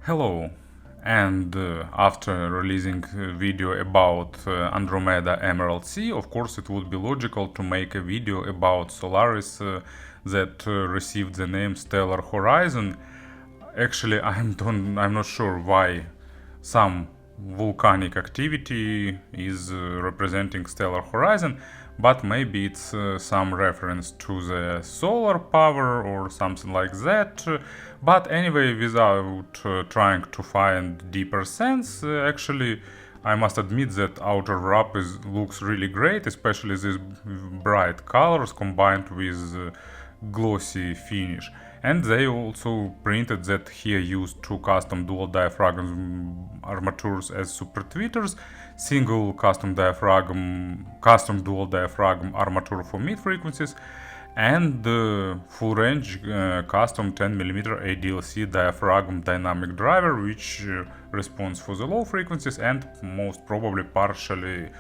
Hello, and after releasing a video about Andromeda Emerald Sea, of course it would be logical to make a video about Solaris that received the name Stellar Horizon. Actually, I'm not sure why some volcanic activity is representing stellar horizon, but maybe it's some reference to the solar power or something like that. But anyway, without trying to find deeper sense, actually I must admit that outer wrap looks really great, especially these bright colors combined with glossy finish. And they also printed that here used two custom dual diaphragm armatures as super tweeters, single custom dual diaphragm armature for mid frequencies, and the full range custom 10mm ADLC diaphragm dynamic driver, which responds for the low frequencies and most probably partially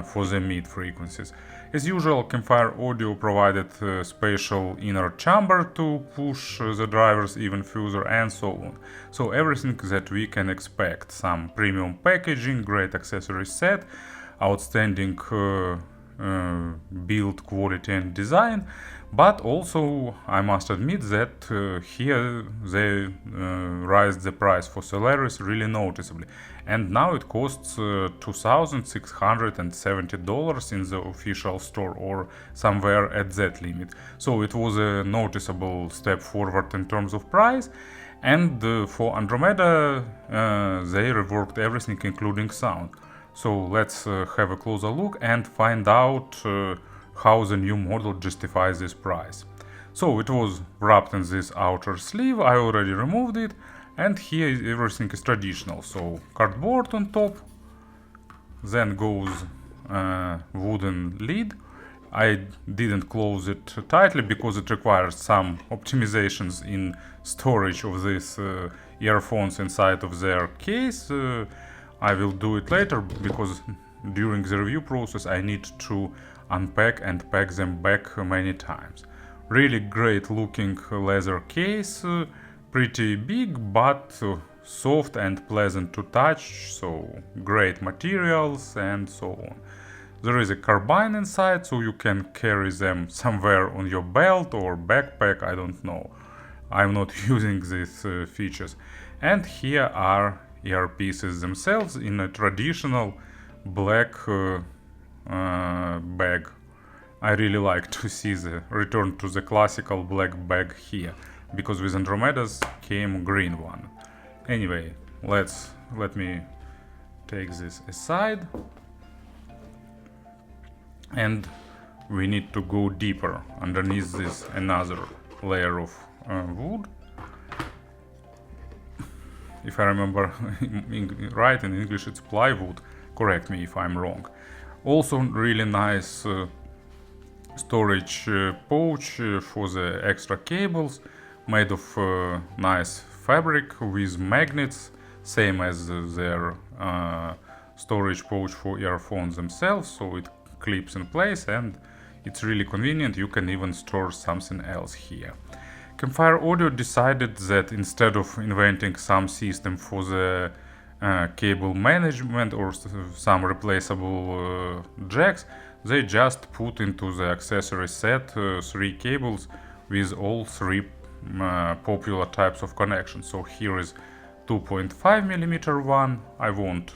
for the mid frequencies. As usual, Campfire Audio provided a spatial inner chamber to push the drivers even further and so on. So everything that we can expect. Some premium packaging, great accessory set, outstanding build quality and design, but also I must admit that here they raised the price for Solaris really noticeably, and now it costs $2,670 in the official store or somewhere at that limit. So it was a noticeable step forward in terms of price. And for Andromeda they reworked everything including sound. So let's have a closer look and find out how the new model justifies this price. So it was wrapped in this outer sleeve, I already removed it, and here everything is traditional. So cardboard on top, then goes wooden lid. I didn't close it tightly because it requires some optimizations in storage of these earphones inside of their case. I will do it later because during the review process I need to unpack and pack them back many times. Really great looking leather case, pretty big but soft and pleasant to touch, so great materials and so on. There is a carbine inside, so you can carry them somewhere on your belt or backpack, I don't know. I'm not using these features. And here are earpieces themselves in a traditional black bag. I really like to see the return to the classical black bag here, because with Andromedas came green one. Anyway, let me take this aside, and we need to go deeper. Underneath this another layer of wood. If I remember right, in English it's plywood, correct me if I'm wrong. Also really nice storage pouch for the extra cables, made of nice fabric with magnets, same as their storage pouch for earphones themselves, so it clips in place and it's really convenient. You can even store something else here. Campfire Audio decided that instead of inventing some system for the cable management or some replaceable jacks, they just put into the accessory set 3 cables with all 3 popular types of connections. So here is 2.5mm one. I won't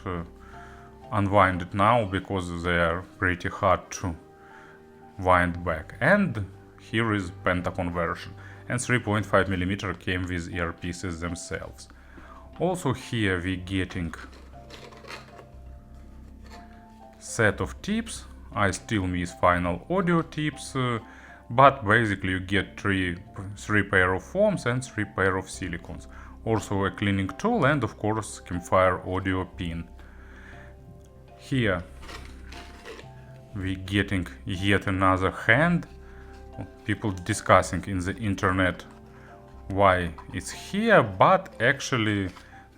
unwind it now because they are pretty hard to wind back. And here is Pentagon version. And 3.5mm came with earpieces themselves. Also here we getting set of tips. I still miss final audio tips, but basically you get three pair of foams and 3 pair of silicons. Also a cleaning tool and of course Campfire Audio pin. Here we getting yet another hand. People discussing in the internet why it's here, but actually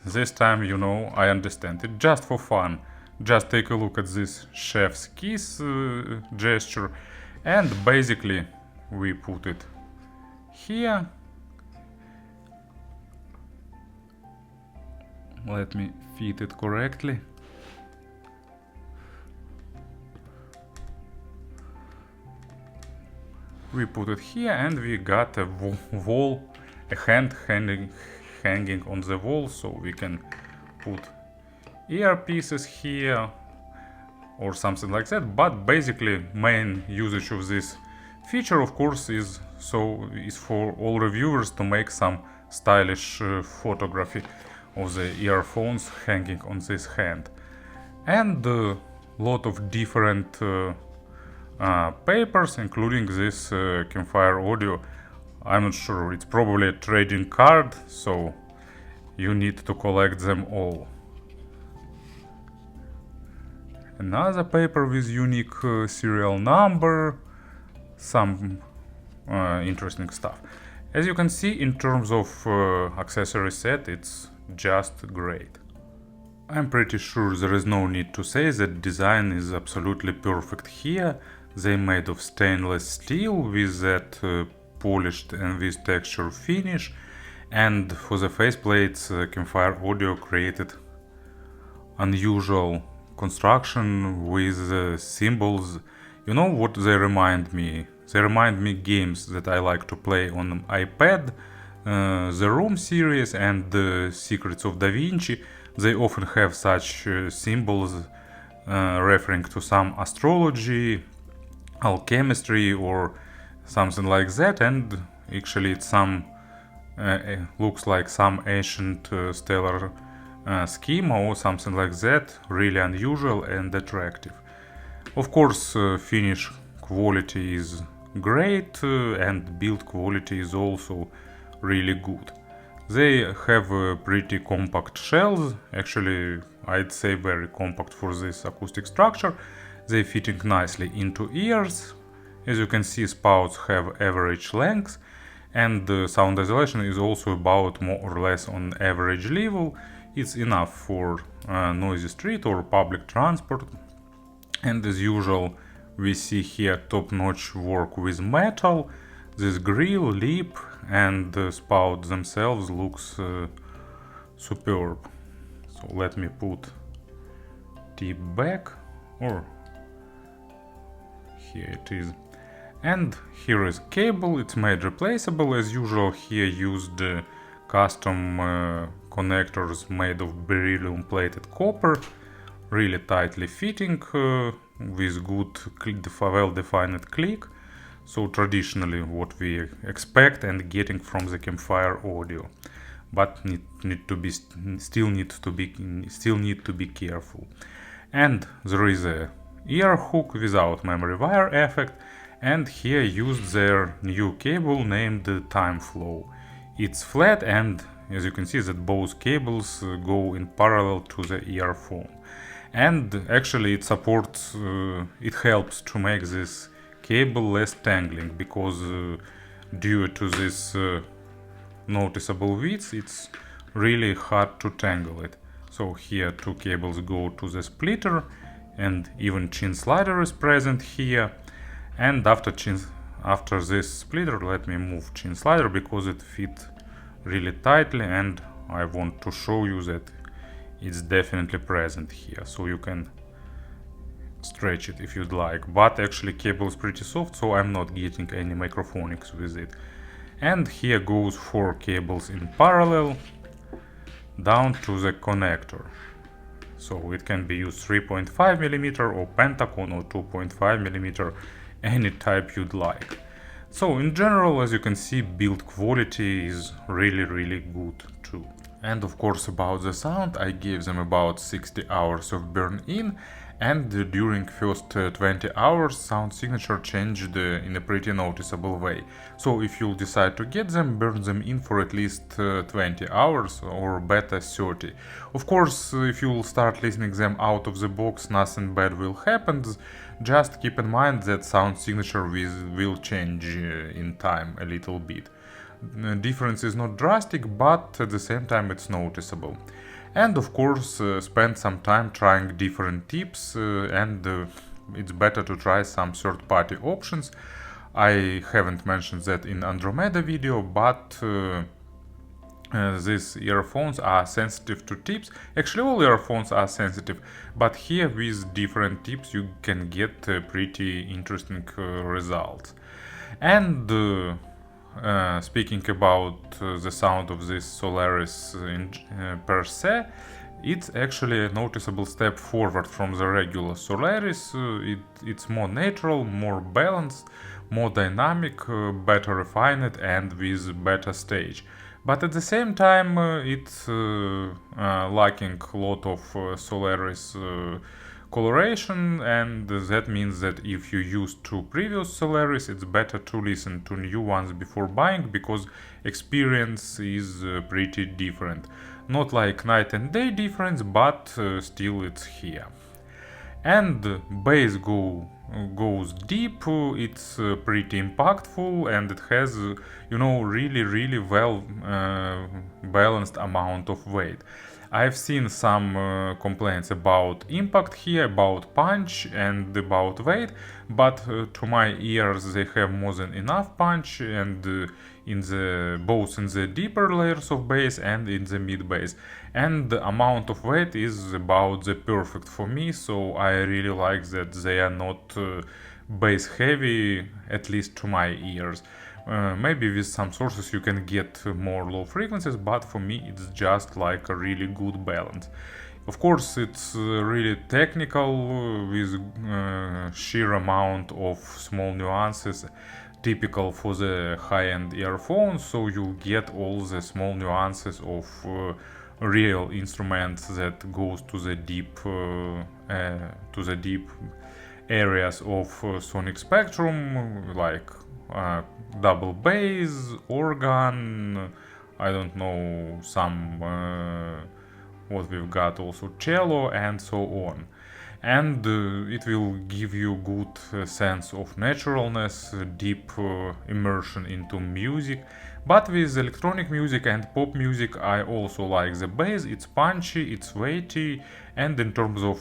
this time, you know, I understand it, just for fun. Just take a look at this chef's kiss gesture, and basically we put it here Let me fit it correctly. We put it here and we got a wall, a hand hanging on the wall, so we can put earpieces here or something like that. But basically main usage of this feature, of course, is for all reviewers to make some stylish photography of the earphones hanging on this hand. And a lot of different papers, including this Campfire audio. I'm not sure, it's probably a trading card, so you need to collect them all. Another paper with unique serial number, some interesting stuff. As you can see, in terms of accessory set, it's just great. I'm pretty sure there is no need to say that design is absolutely perfect here. They made of stainless steel with that polished and with texture finish, and for the faceplates Campfire Audio created unusual construction with symbols. You know what they remind me? They remind me games that I like to play on iPad, the Room series and the Secrets of Da Vinci. They often have such symbols referring to some astrology, alchemistry or something like that, and actually it's some looks like some ancient stellar schema or something like that, really unusual and attractive. Of course, finish quality is great and build quality is also really good. They have pretty compact shells, actually I'd say very compact for this acoustic structure. They fitting nicely into ears. As you can see, spouts have average length, and the sound isolation is also about more or less on average level. It's enough for noisy street or public transport. And as usual, we see here top-notch work with metal. This grill, lip and the spout themselves looks superb. So let me put tip back, or here it is. And here is cable, it's made replaceable. As usual, here used custom connectors made of beryllium plated copper, really tightly fitting with good well-defined click. So traditionally what we expect and getting from the Campfire audio, but still need to be careful. And there is a ear hook without memory wire effect, and here used their new cable named Time Flow. It's flat, and as you can see that both cables go in parallel to the earphone. And actually it supports, it helps to make this cable less tangling, because due to this noticeable width it's really hard to tangle it. So here two cables go to the splitter, and even chin slider is present here. And after this splitter, let me move chin slider because it fits really tightly, and I want to show you that it's definitely present here, so you can stretch it if you'd like. But actually cable is pretty soft, so I'm not getting any microphonics with it. And here goes 4 cables in parallel down to the connector. So it can be used 3.5mm or Pentacon or 2.5mm, any type you'd like. So in general, as you can see, build quality is really good too. And of course about the sound, I gave them about 60 hours of burn-in, and during first 20 hours sound signature changed in a pretty noticeable way. So if you'll decide to get them, burn them in for at least 20 hours or better 30. Of course, if you'll start listening them out of the box, nothing bad will happen. Just keep in mind that sound signature will change in time a little bit. The difference is not drastic, but at the same time it's noticeable. And of course spend some time trying different tips, and it's better to try some third-party options. I haven't mentioned that in Andromeda video, but these earphones are sensitive to tips. Actually, all earphones are sensitive, but here with different tips you can get pretty interesting results. And speaking about the sound of this Solaris per se, it's actually a noticeable step forward from the regular Solaris. It's more natural, more balanced, more dynamic, better refined, and with better stage. But at the same time, it's lacking a lot of Solaris coloration, and that means that if you use two previous Solaris, it's better to listen to new ones before buying, because experience is pretty different. Not like night and day difference, but still it's here. And bass goes deep, it's pretty impactful, and it has really well balanced amount of weight. I've seen some complaints about impact here, about punch and about weight, but to my ears they have more than enough punch, and both in the deeper layers of bass and in the mid bass, and the amount of weight is about the perfect for me, so I really like that they are not bass heavy, at least to my ears. Maybe with some sources you can get more low frequencies, but for me it's just like a really good balance. Of course, it's really technical with sheer amount of small nuances typical for the high-end earphones, so you get all the small nuances of real instruments that goes to the deep areas of sonic spectrum, like double bass, organ, I don't know, some what we've got also cello and so on. And it will give you good sense of naturalness, deep immersion into music. But with electronic music and pop music I also like the bass. It's punchy, it's weighty, and in terms of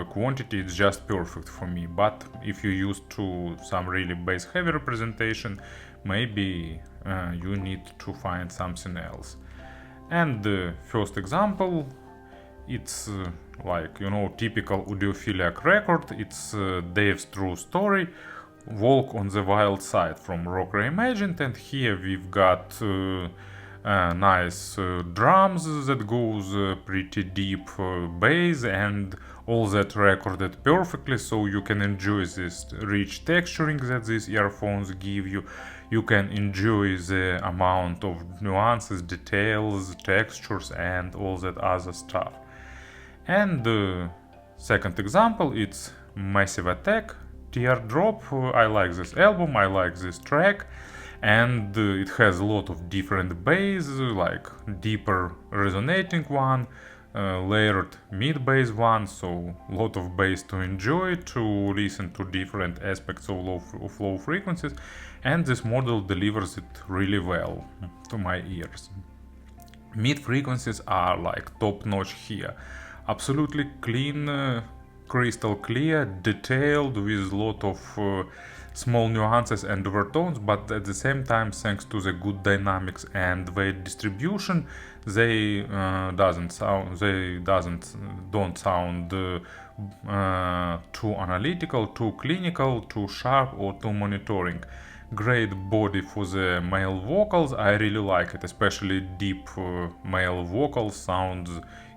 quantity it's just perfect for me. But if you used to some really bass heavy representation, maybe you need to find something else. And the first example, it's like, typical audiophiliac record. It's Dave's true story, Walk on the Wild Side from Rock Reimagined, and here we've got nice drums that goes pretty deep bass, and all that recorded perfectly, so you can enjoy this rich texturing that these earphones give you. You can enjoy the amount of nuances, details, textures, and all that other stuff. And the second example, it's Massive Attack, Teardrop. I like this album, I like this track, and it has a lot of different bass, like deeper resonating one, layered mid bass one, so a lot of bass to enjoy, to listen to different aspects of low frequencies, and this model delivers it really well to my ears. Mid frequencies are like top notch here, absolutely clean, crystal clear, detailed, with a lot of small nuances and overtones, but at the same time, thanks to the good dynamics and weight distribution, they don't sound too analytical, too clinical, too sharp, or too monitoring. Great body for the male vocals, I really like it, especially deep male vocals sounds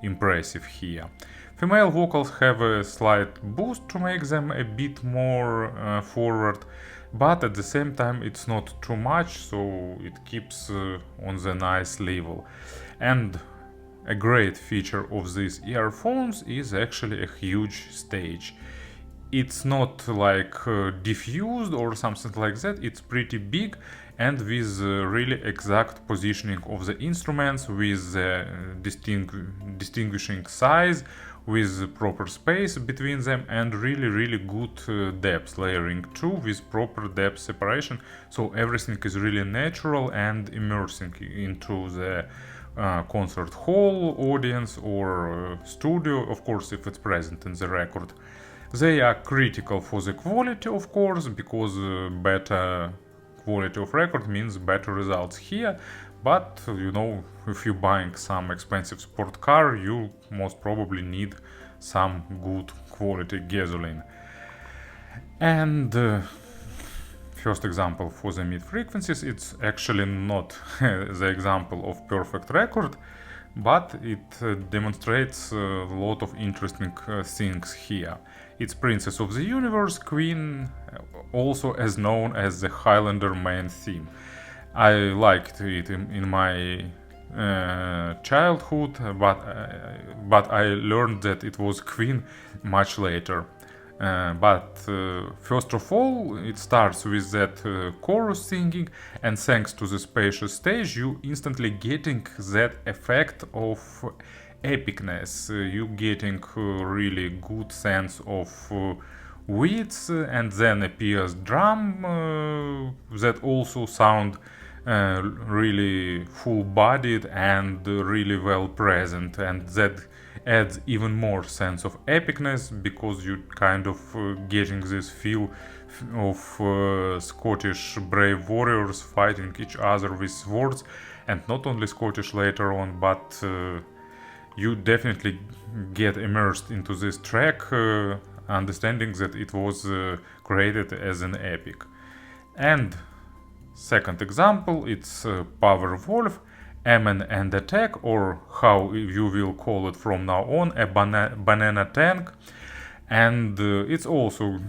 impressive here. Female vocals have a slight boost to make them a bit more forward, but at the same time it's not too much, so it keeps on the nice level. And a great feature of these earphones is actually a huge stage. It's not like diffused or something like that, it's pretty big, and with really exact positioning of the instruments, with the distinguishing size, with proper space between them, and really good depth layering too, with proper depth separation, so everything is really natural and immersing into the concert hall audience or studio, of course, if it's present in the record. They are critical for the quality, of course, because better quality of record means better results here. But you know, if you're buying some expensive sport car, you most probably need some good quality gasoline. And first example for the mid frequencies, it's actually not the example of perfect record, but it demonstrates a lot of interesting things here. It's Princess of the Universe, Queen, also as known as the Highlander main theme. I liked it in my childhood, but I learned that it was Queen much later. But first of all, it starts with that chorus singing, and thanks to the spacious stage, you instantly getting that effect of epicness. You getting really good sense of width, and then appears drum that also sound really full-bodied and really well present, and that adds even more sense of epicness, because you kind of getting this feel of Scottish brave warriors fighting each other with swords, and not only Scottish later on, but you definitely get immersed into this track, understanding that it was created as an epic. And second example, it's Powerwolf, Amen and Attack, or how you will call it from now on, a banana tank. And it's also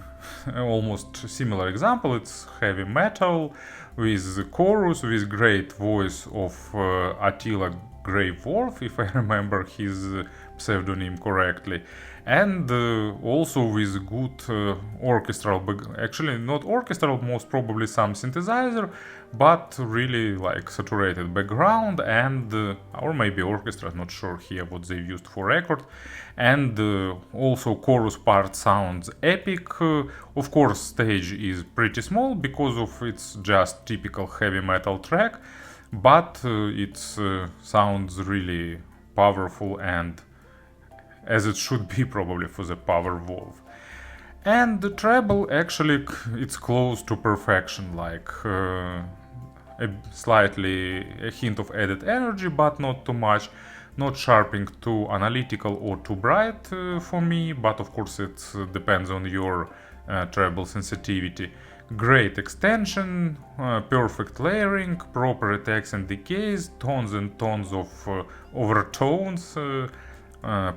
almost similar example. It's heavy metal with the chorus, with great voice of Attila Grey Wolf, if I remember his pseudonym correctly, and also with good orchestral, actually not orchestral, most probably some synthesizer, but really like saturated background, and or maybe orchestra, not sure here what they used for record, and also chorus part sounds epic. Of course, stage is pretty small because of it's just typical heavy metal track, but it sounds really powerful, and as it should be probably for the Powerwolf. And the treble, actually it's close to perfection, like slightly a hint of added energy, but not too much, not sharping too analytical or too bright for me, but of course it depends on your treble sensitivity. Great extension, perfect layering, proper attacks and decays, tons and tons of overtones,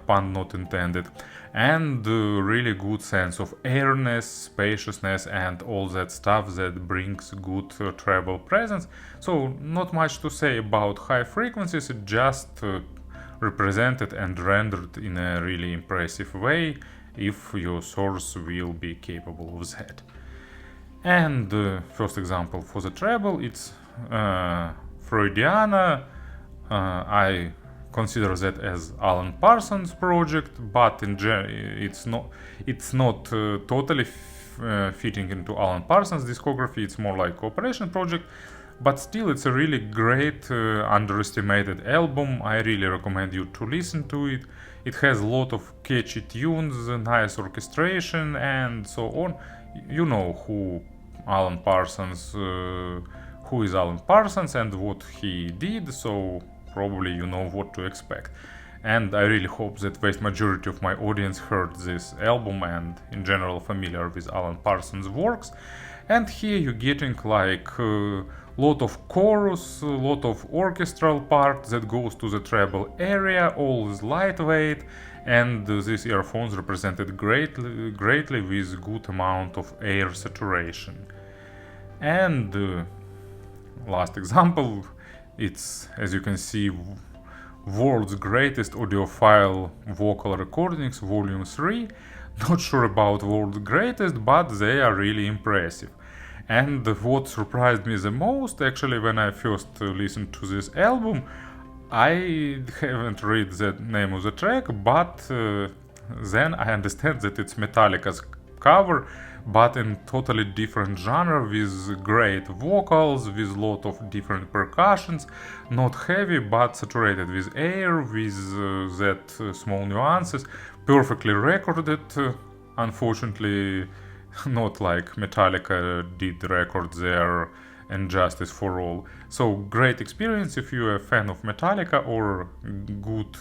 pun not intended, and really good sense of airness, spaciousness, and all that stuff that brings good treble presence. So not much to say about high frequencies, it just represented and rendered in a really impressive way, if your source will be capable of that. And first example for the treble, it's Freudiana. I consider that as Alan Parsons project, but in it's not totally fitting into Alan Parsons discography. It's more like cooperation project, but still it's a really great underestimated album. I really recommend you to listen to it. It has a lot of catchy tunes, nice orchestration, and so on. You know who Alan Parsons, who is Alan Parsons and what he did, so probably you know what to expect. And I really hope that vast majority of my audience heard this album and in general familiar with Alan Parsons' works. And here you're getting like a lot of chorus, a lot of orchestral part that goes to the treble area, all is lightweight, and these earphones represented greatly with good amount of air saturation. And last example, it's, as you can see, world's greatest audiophile vocal recordings, volume 3. Not sure about world's greatest, but they are really impressive. And what surprised me the most, actually, when I first listened to this album, I haven't read the name of the track, but then I understand that it's Metallica's cover, but in totally different genre, with great vocals, with a lot of different percussions, not heavy but saturated with air, with that small nuances, perfectly recorded. Unfortunately, not like Metallica did record their and justice for all. So great experience if you're a fan of Metallica or good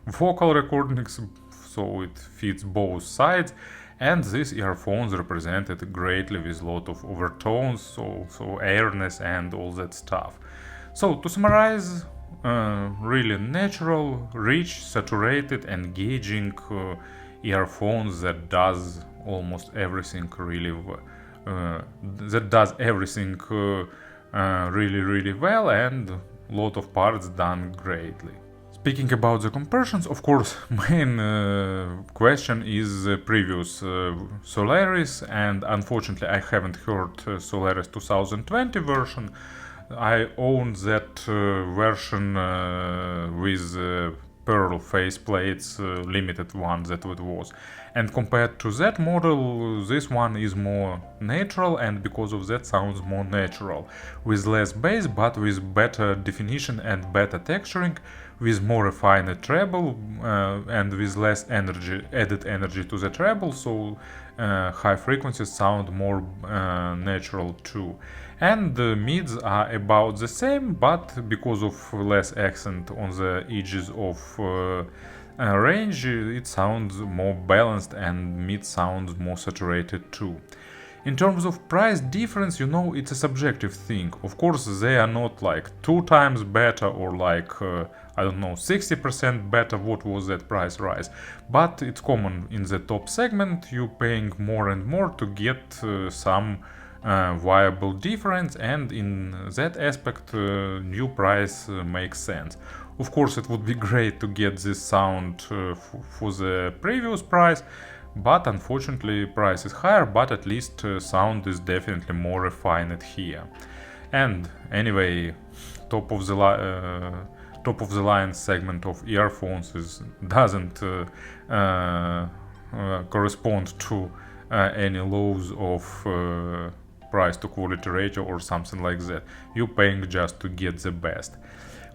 vocal recordings, so it fits both sides. And these earphones represented greatly with a lot of overtones, so airness and all that stuff. So to summarize, really natural, rich, saturated, engaging earphones that does almost everything really really well, and a lot of parts done greatly. Speaking about the comparisons, of course, main question is the previous Solaris, and unfortunately I haven't heard Solaris 2020 version. I own that version with pearl faceplates, limited one that it was. And compared to that model, this one is more natural, and because of that sounds more natural, with less bass but with better definition and better texturing, with more refined treble and with less energy, added energy to the treble, so high frequencies sound more natural too. And the mids are about the same, but because of less accent on the edges of range, it sounds more balanced, and mid sounds more saturated too. In terms of price difference, it's a subjective thing. Of course, they are not like 2 times better or like, 60% better. What was that price rise? But it's common in the top segment, you paying more and more to get some viable difference, and in that aspect, new price makes sense. Of course, it would be great to get this sound for the previous price, but unfortunately price is higher, but at least sound is definitely more refined here. And anyway, top of the line segment of earphones doesn't correspond to any laws of price to quality ratio or something like that. You're paying just to get the best.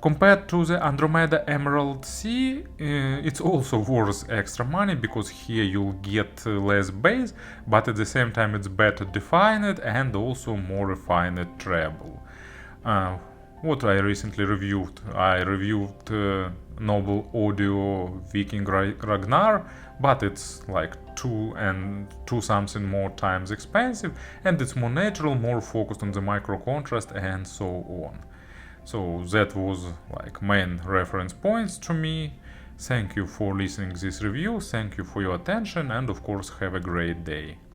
Compared to the Andromeda Emerald C, it's also worth extra money, because here you'll get less bass, but at the same time it's better defined and also more refined treble. What I recently reviewed? I reviewed Noble Audio Viking Ragnar, but it's like two something more times expensive, and it's more natural, more focused on the micro contrast and so on. So that was like main reference points to me. Thank you for listening this review, thank you for your attention, and of course have a great day.